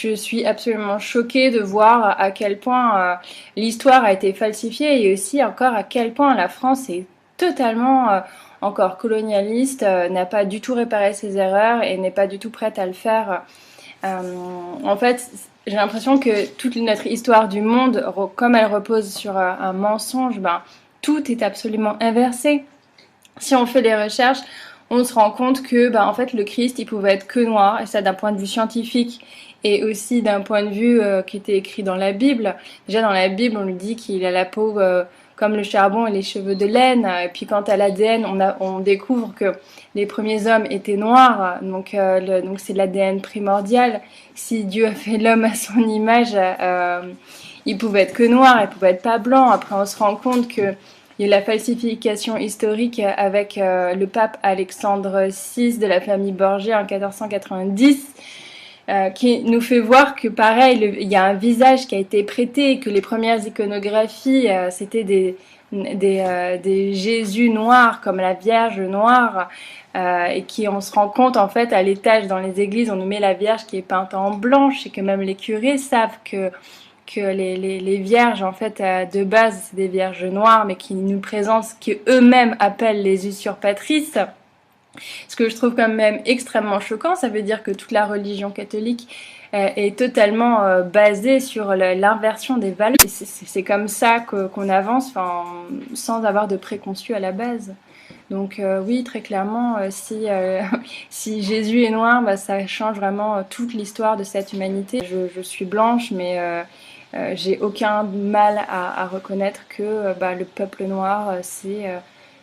je suis absolument choquée de voir à quel point l'histoire a été falsifiée et aussi encore à quel point la France est totalement encore colonialiste, n'a pas du tout réparé ses erreurs et n'est pas du tout prête à le faire. En fait, j'ai l'impression que toute notre histoire du monde, comme elle repose sur un mensonge, ben, tout est absolument inversé. Si on fait les recherches, on se rend compte que ben, en fait, le Christ, il pouvait être que noir, et ça d'un point de vue scientifique et aussi d'un point de vue qui était écrit dans la Bible. Déjà dans la Bible, on nous dit qu'il a la peau comme le charbon et les cheveux de laine. Et puis quant à l'ADN, on découvre que les premiers hommes étaient noirs, donc c'est l'ADN primordial. Si Dieu a fait l'homme à son image, il pouvait être que noir, il pouvait être pas blanc. Après, on se rend compte que il y a eu la falsification historique avec le pape Alexandre VI de la famille Borgia en 1490, qui nous fait voir que pareil, il y a un visage qui a été prêté, que les premières iconographies, c'était des Jésus noirs, comme la Vierge noire, et qui on se rend compte en fait à l'étage dans les églises, on nous met la Vierge qui est peinte en blanche, et que même les curés savent que les vierges, en fait, de base, c'est des vierges noires, mais qui nous présentent ce qu'eux-mêmes appellent les usurpatrices. Ce que je trouve quand même extrêmement choquant, ça veut dire que toute la religion catholique est totalement basée sur l'inversion des valeurs. C'est comme ça qu'on avance, sans avoir de préconçus à la base. Donc oui, très clairement, si Jésus est noir, bah, ça change vraiment toute l'histoire de cette humanité. Je suis blanche, mais j'ai aucun mal à reconnaître que bah, le peuple noir, c'est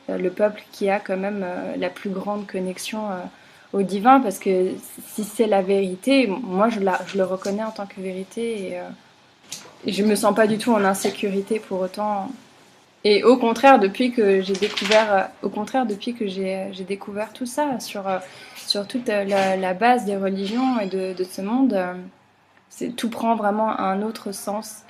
le peuple qui a quand même la plus grande connexion au divin, parce que si c'est la vérité, moi je le reconnais en tant que vérité, et je me sens pas du tout en insécurité pour autant. Et au contraire, depuis que j'ai découvert tout ça sur toute la base des religions et de ce monde, tout prend vraiment un autre sens.